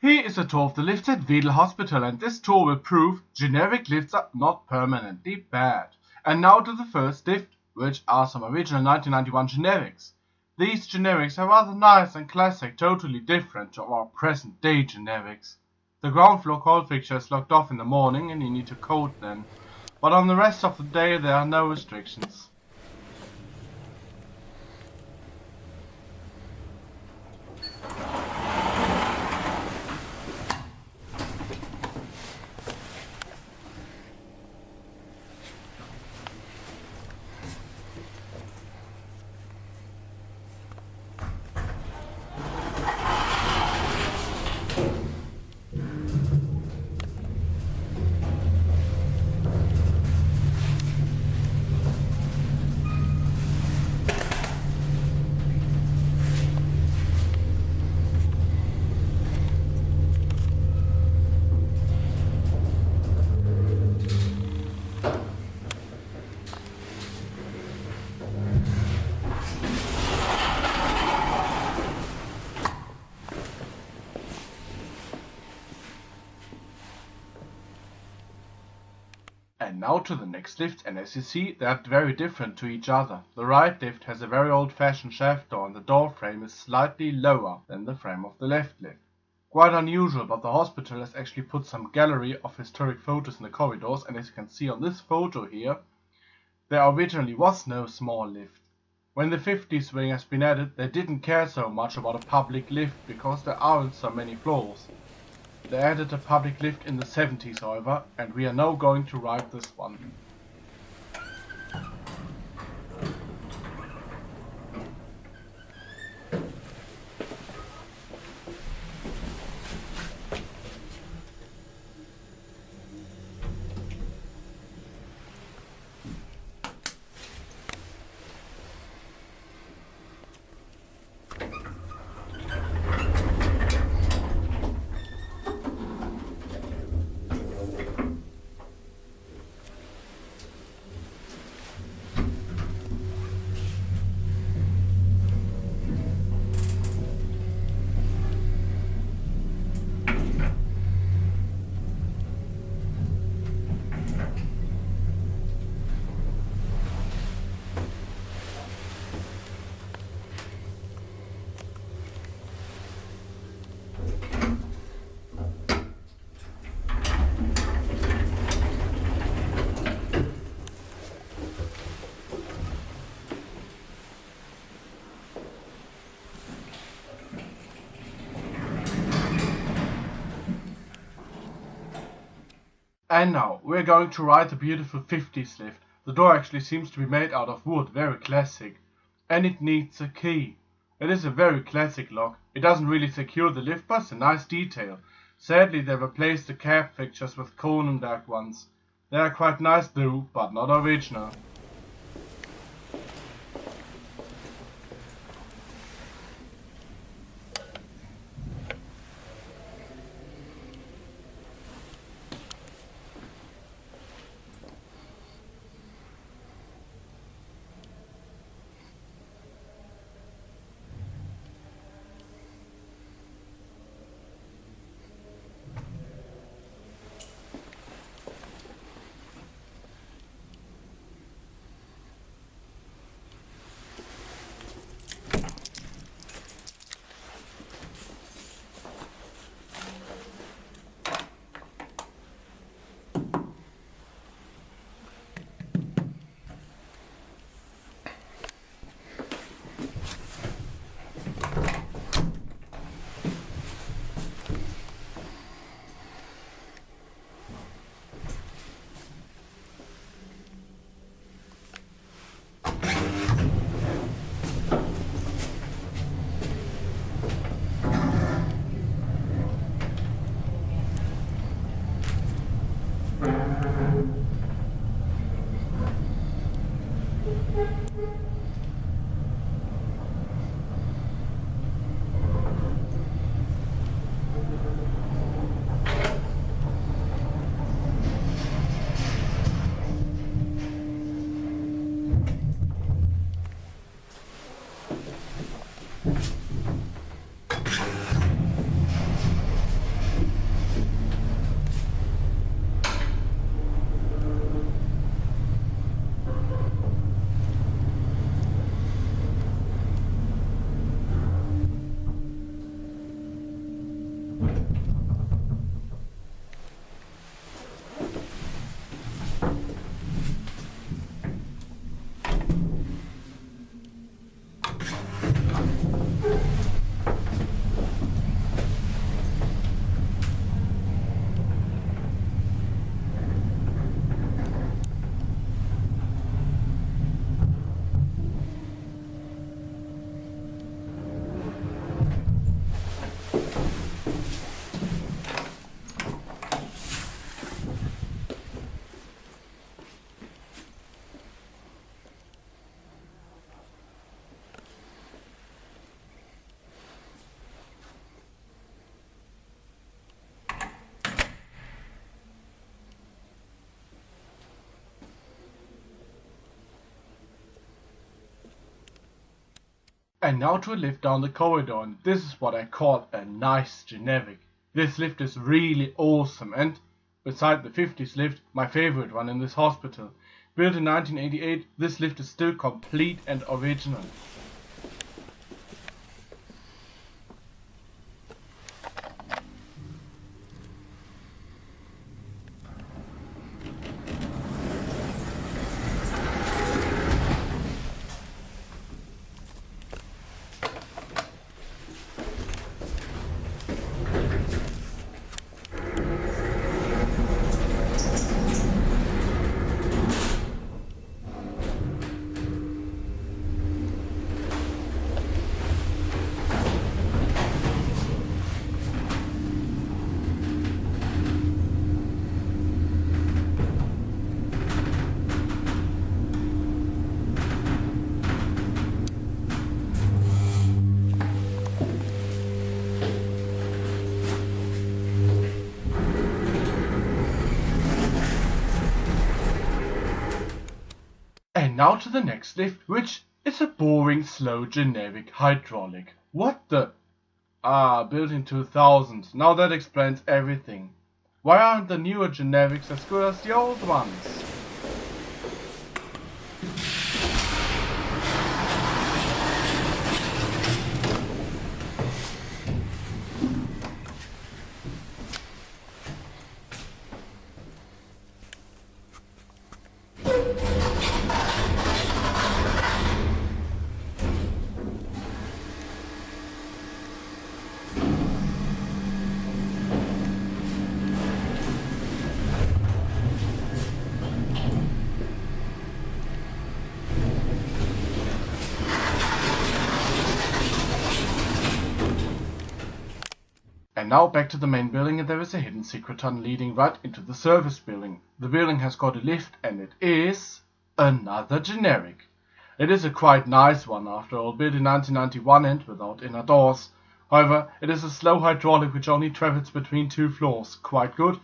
Here is a tour of the lifts at Wedel Hospital, and this tour will prove generic lifts are not permanently bad. And now to the first lift, which are some original 1991 generics. These generics are rather nice and classic, totally different to our present day generics. The ground floor call fixture is locked off in the morning and you need to code then, but on the rest of the day there are no restrictions. And now to the next lift, and as you see, they are very different to each other. The right lift has a very old-fashioned shaft door and the door frame is slightly lower than the frame of the left lift. Quite unusual, but the hospital has actually put some gallery of historic photos in the corridors, and as you can see on this photo here, there originally was no small lift. When the 50s wing has been added, they didn't care so much about a public lift because there aren't so many floors. They added a public lift in the 70s, however, and we are now going to ride this one. And now, we're going to ride the beautiful 50s lift. The door actually seems to be made out of wood, very classic. And it needs a key. It is a very classic lock. It doesn't really secure the lift, but it's a nice detail. Sadly, they replaced the cab fixtures with Kronenberg ones. They are quite nice though, but not original. And now to a lift down the corridor, and this is what I call a nice generic. This lift is really awesome, and beside the 50s lift, my favorite one in this hospital. Built in 1988, this lift is still complete and original. And now to the next lift, which is a boring, slow, generic hydraulic. What the? Built in 2000. Now that explains everything. Why aren't the newer generics as good as the old ones? And now back to the main building, and there is a hidden secret tunnel leading right into the service building. The building has got a lift, and it is another generic. It is a quite nice one after all, built in 1991 and without inner doors. However, it is a slow hydraulic which only travels between 2 floors. Quite good,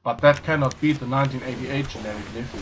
but that cannot beat the 1988 generic lift.